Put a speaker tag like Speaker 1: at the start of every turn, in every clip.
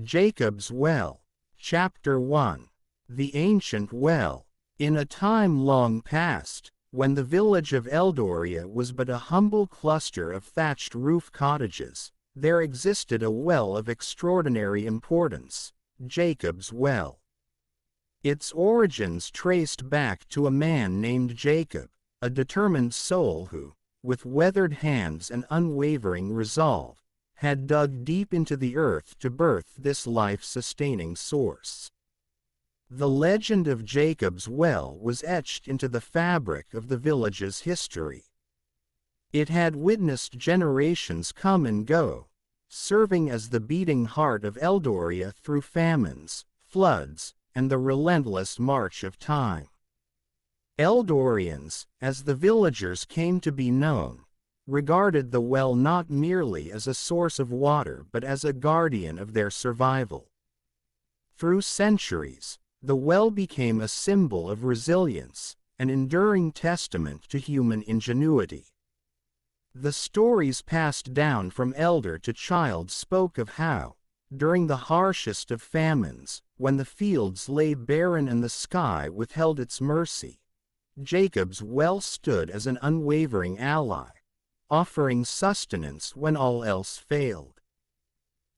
Speaker 1: Jacob's Well. Chapter 1. The Ancient Well. In a time long past, when the village of Eldoria was but a humble cluster of thatched roof cottages, there existed a well of extraordinary importance, Jacob's Well. Its origins traced back to a man named Jacob, a determined soul who, with weathered hands and unwavering resolve, had dug deep into the earth to birth this life-sustaining source. The legend of Jacob's Well was etched into the fabric of the village's history. It had witnessed generations come and go, serving as the beating heart of Eldoria through famines, floods, and the relentless march of time. Eldorians, as the villagers came to be known, regarded the well not merely as a source of water but as a guardian of their survival. Through centuries, the well became a symbol of resilience, an enduring testament to human ingenuity. The stories passed down from elder to child spoke of how, during the harshest of famines, when the fields lay barren and the sky withheld its mercy, Jacob's Well stood as an unwavering ally, offering sustenance when all else failed.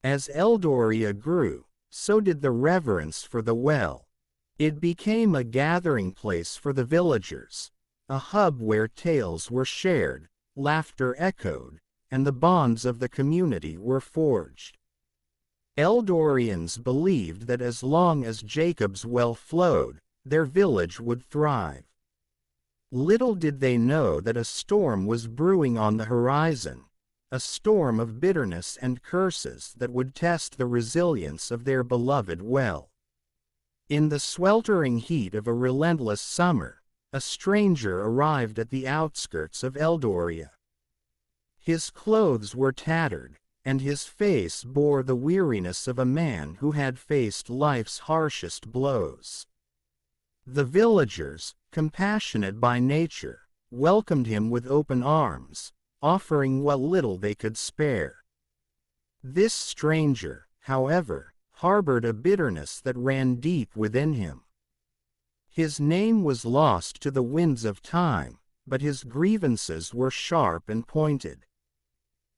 Speaker 1: As Eldoria grew, so did the reverence for the well. It became a gathering place for the villagers, a hub where tales were shared, laughter echoed, and the bonds of the community were forged. Eldorians believed that as long as Jacob's Well flowed, their village would thrive. Little did they know that a storm was brewing on the horizon, a storm of bitterness and curses that would test the resilience of their beloved well. In the sweltering heat of a relentless summer, a stranger arrived at the outskirts of Eldoria. His clothes were tattered, and his face bore the weariness of a man who had faced life's harshest blows. The villagers, compassionate by nature, welcomed him with open arms, offering what little they could spare. This stranger, however, harbored a bitterness that ran deep within him. His name was lost to the winds of time, but his grievances were sharp and pointed.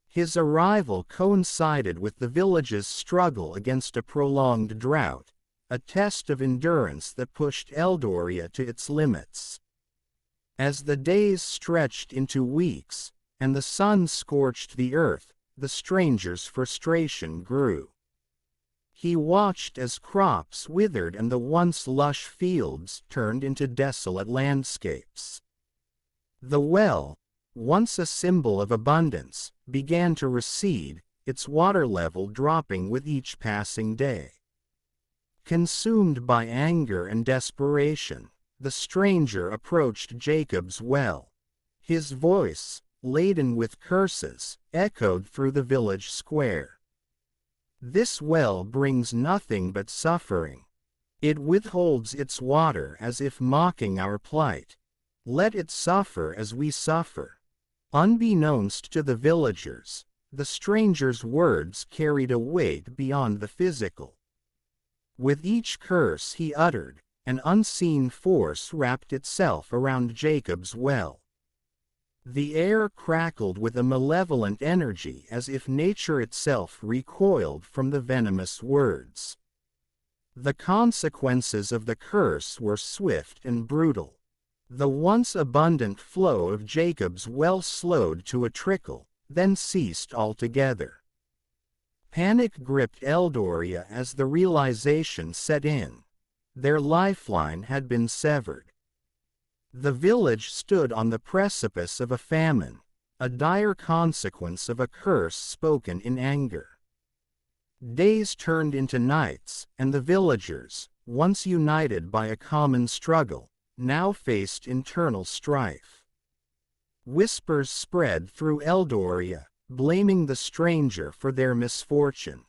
Speaker 1: His arrival coincided with the village's struggle against a prolonged drought, a test of endurance that pushed Eldoria to its limits. As the days stretched into weeks, and the sun scorched the earth, the stranger's frustration grew. He watched as crops withered and the once lush fields turned into desolate landscapes. The well, once a symbol of abundance, began to recede, its water level dropping with each passing day. Consumed by anger and desperation, the stranger approached Jacob's Well. His voice, laden with curses, echoed through the village square. "This well brings nothing but suffering. It withholds its water as if mocking our plight. Let it suffer as we suffer." Unbeknownst to the villagers, the stranger's words carried a weight beyond the physical. With each curse he uttered, an unseen force wrapped itself around Jacob's Well. The air crackled with a malevolent energy as if nature itself recoiled from the venomous words. The consequences of the curse were swift and brutal. The once abundant flow of Jacob's Well slowed to a trickle, then ceased altogether. Panic gripped Eldoria as the realization set in. Their lifeline had been severed. The village stood on the precipice of a famine, a dire consequence of a curse spoken in anger. Days turned into nights, and the villagers, once united by a common struggle, now faced internal strife. Whispers spread through Eldoria, blaming the stranger for their misfortune.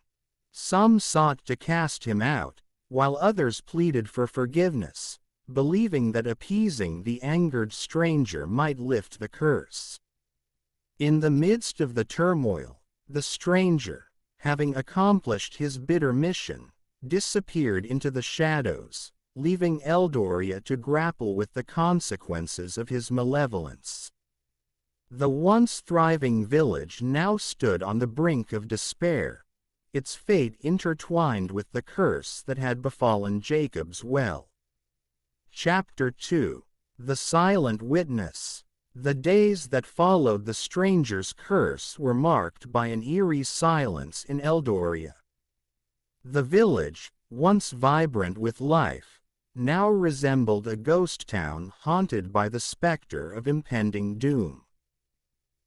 Speaker 1: Some sought to cast him out, while others pleaded for forgiveness, believing that appeasing the angered stranger might lift the curse. In the midst of the turmoil, the stranger, having accomplished his bitter mission, disappeared into the shadows, leaving Eldoria to grapple with the consequences of his malevolence. The once thriving village now stood on the brink of despair, its fate intertwined with the curse that had befallen Jacob's well. Chapter 2. The Silent Witness. The days that followed the stranger's curse were marked by an eerie silence in Eldoria. The village, once vibrant with life, now resembled a ghost town haunted by the specter of impending doom.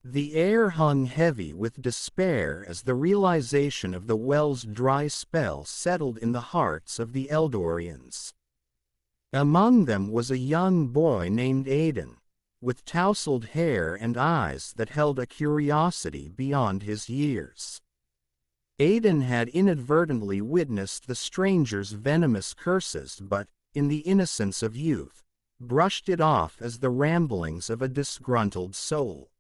Speaker 1: The air hung heavy with despair as the realization of the well's dry spell settled in the hearts of the Eldorians. Among them was a young boy named Aiden, with tousled hair and eyes that held a curiosity beyond his years. Aiden had inadvertently witnessed the stranger's venomous curses but, in the innocence of youth, brushed it off as the ramblings of a disgruntled soul.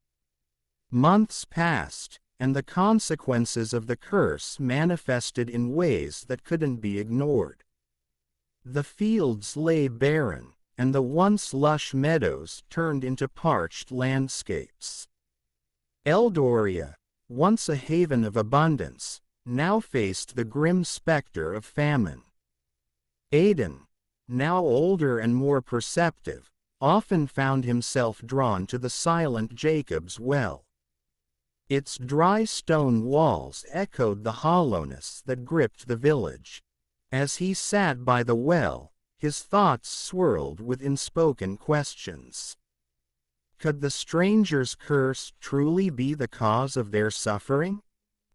Speaker 1: Months passed, and the consequences of the curse manifested in ways that couldn't be ignored. The fields lay barren, and the once lush meadows turned into parched landscapes. Eldoria, once a haven of abundance, now faced the grim specter of famine. Aiden, now older and more perceptive, often found himself drawn to the silent Jacob's well. Its dry stone walls echoed the hollowness that gripped the village. As he sat by the well, his thoughts swirled with unspoken questions. Could the stranger's curse truly be the cause of their suffering?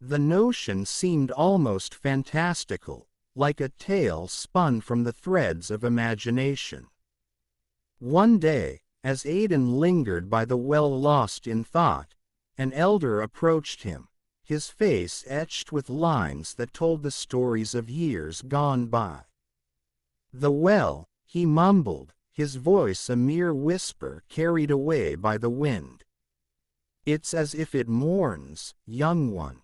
Speaker 1: The notion seemed almost fantastical, like a tale spun from the threads of imagination. One day, as Aiden lingered by the well lost in thought, an elder approached him, his face etched with lines that told the stories of years gone by. "The well," he mumbled, his voice a mere whisper carried away by the wind. "It's as if it mourns, young one.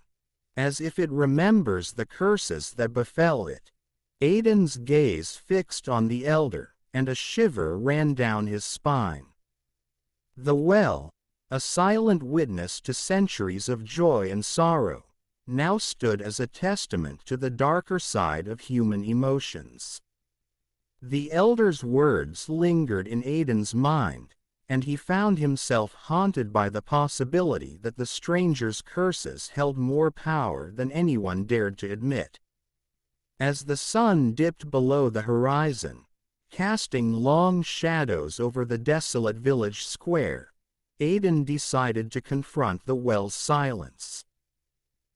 Speaker 1: As if it remembers the curses that befell it." Aiden's gaze fixed on the elder, and a shiver ran down his spine. The well, a silent witness to centuries of joy and sorrow, now stood as a testament to the darker side of human emotions. The elder's words lingered in Aiden's mind, and he found himself haunted by the possibility that the stranger's curses held more power than anyone dared to admit. As the sun dipped below the horizon, casting long shadows over the desolate village square, Aiden decided to confront the well's silence.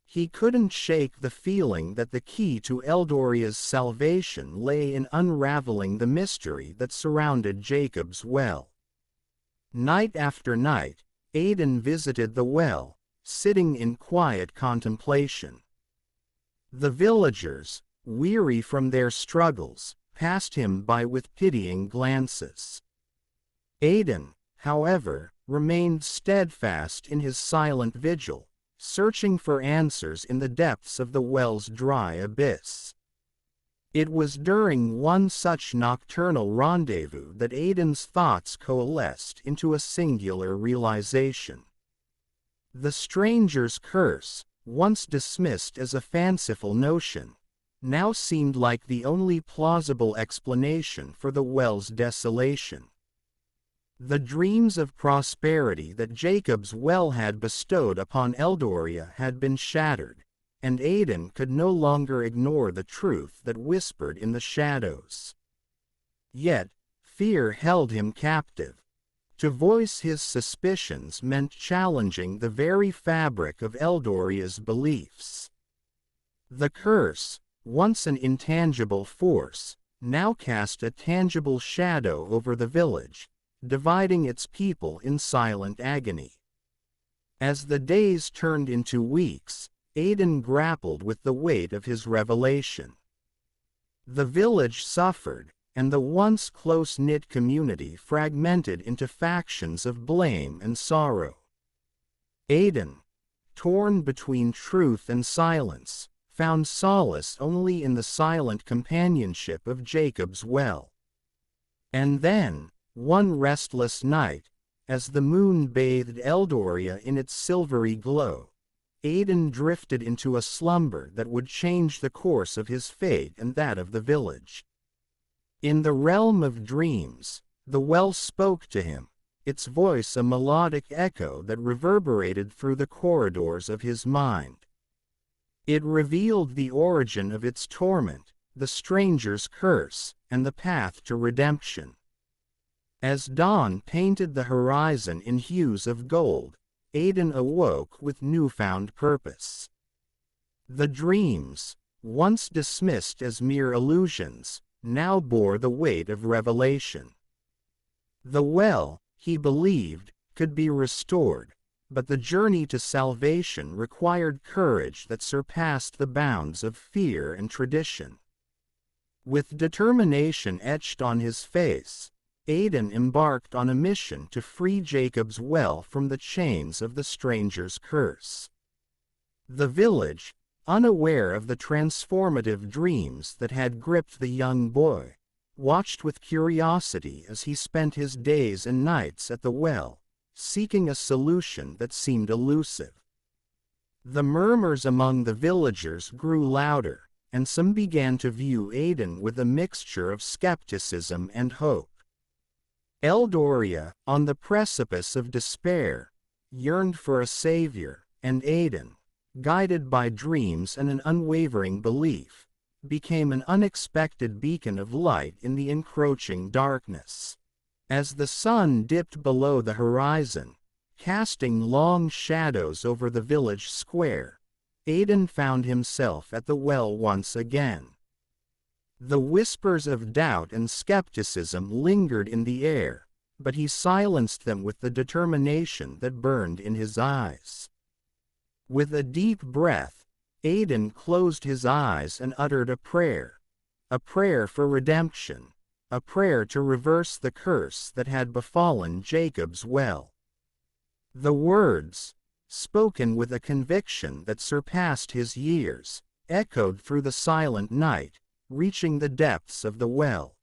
Speaker 1: He couldn't shake the feeling that the key to Eldoria's salvation lay in unraveling the mystery that surrounded Jacob's well. Night after night, Aiden visited the well, sitting in quiet contemplation. The villagers, weary from their struggles, passed him by with pitying glances. Aiden, however, remained steadfast in his silent vigil, searching for answers in the depths of the well's dry abyss. It was during one such nocturnal rendezvous that Aiden's thoughts coalesced into a singular realization. The stranger's curse, once dismissed as a fanciful notion, now seemed like the only plausible explanation for the well's desolation. The dreams of prosperity that Jacob's well had bestowed upon Eldoria had been shattered, and Aiden could no longer ignore the truth that whispered in the shadows. Yet, fear held him captive. To voice his suspicions meant challenging the very fabric of Eldoria's beliefs. The curse, once an intangible force, now cast a tangible shadow over the village, dividing its people in silent agony. As the days turned into weeks, Aiden grappled with the weight of his revelation. The village suffered, and the once close-knit community fragmented into factions of blame and sorrow. Aiden, torn between truth and silence, found solace only in the silent companionship of Jacob's well. And then, one restless night, as the moon bathed Eldoria in its silvery glow, Aiden drifted into a slumber that would change the course of his fate and that of the village. In the realm of dreams, the well spoke to him, its voice a melodic echo that reverberated through the corridors of his mind. It revealed the origin of its torment, the stranger's curse, and the path to redemption. As dawn painted the horizon in hues of gold, Aiden awoke with newfound purpose. The dreams, once dismissed as mere illusions, now bore the weight of revelation. The well, he believed, could be restored, but the journey to salvation required courage that surpassed the bounds of fear and tradition. With determination etched on his face, Aiden embarked on a mission to free Jacob's well from the chains of the stranger's curse. The village, unaware of the transformative dreams that had gripped the young boy, watched with curiosity as he spent his days and nights at the well, seeking a solution that seemed elusive. The murmurs among the villagers grew louder, and some began to view Aiden with a mixture of skepticism and hope. Eldoria, on the precipice of despair, yearned for a savior, and Aiden, guided by dreams and an unwavering belief, became an unexpected beacon of light in the encroaching darkness. As the sun dipped below the horizon, casting long shadows over the village square, Aiden found himself at the well once again. The whispers of doubt and skepticism lingered in the air, but he silenced them with the determination that burned in his eyes. With a deep breath, Aiden closed his eyes and uttered a prayer for redemption, a prayer to reverse the curse that had befallen Jacob's well. The words, spoken with a conviction that surpassed his years, echoed through the silent night, reaching the depths of the well.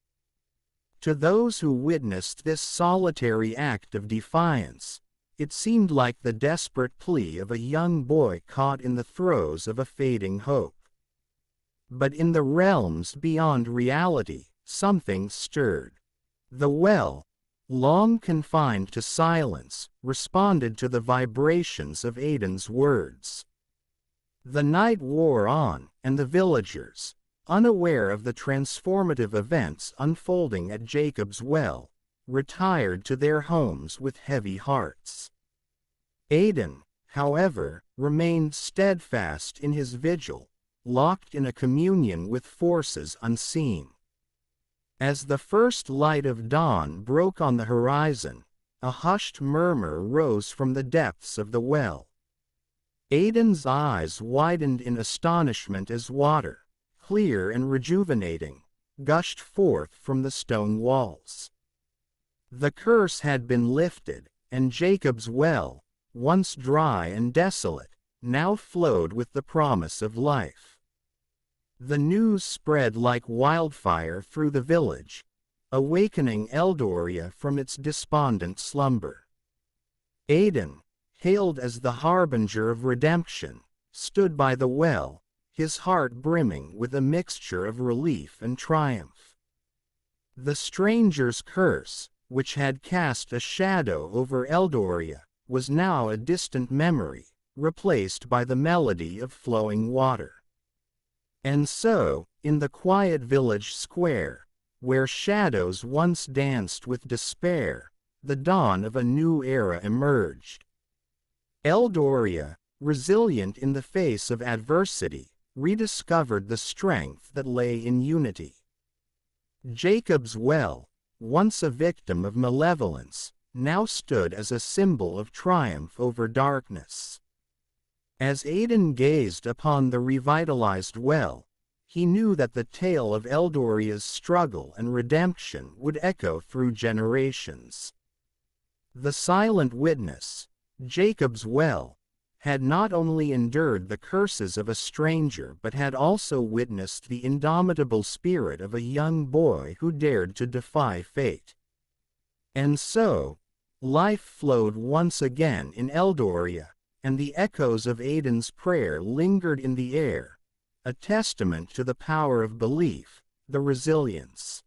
Speaker 1: To those who witnessed this solitary act of defiance, it seemed like the desperate plea of a young boy caught in the throes of a fading hope. But in the realms beyond reality, something stirred. The well, long confined to silence, responded to the vibrations of Aiden's words. The night wore on, and the villagers, unaware of the transformative events unfolding at Jacob's well, retired to their homes with heavy hearts. Aiden, however, remained steadfast in his vigil, locked in a communion with forces unseen. As the first light of dawn broke on the horizon, a hushed murmur rose from the depths of the well. Aiden's eyes widened in astonishment as water, clear and rejuvenating, gushed forth from the stone walls. The curse had been lifted, and Jacob's well, once dry and desolate, now flowed with the promise of life. The news spread like wildfire through the village, awakening Eldoria from its despondent slumber. Aiden, hailed as the harbinger of redemption, stood by the well, his heart brimming with a mixture of relief and triumph. The stranger's curse, which had cast a shadow over Eldoria, was now a distant memory, replaced by the melody of flowing water. And so, in the quiet village square, where shadows once danced with despair, the dawn of a new era emerged. Eldoria, resilient in the face of adversity, rediscovered the strength that lay in unity. Jacob's well, once a victim of malevolence, now stood as a symbol of triumph over darkness. As Aiden gazed upon the revitalized well, he knew that the tale of Eldoria's struggle and redemption would echo through generations. The silent witness, Jacob's well, had not only endured the curses of a stranger but had also witnessed the indomitable spirit of a young boy who dared to defy fate. And so, life flowed once again in Eldoria, and the echoes of Aiden's prayer lingered in the air, a testament to the power of belief, the resilience,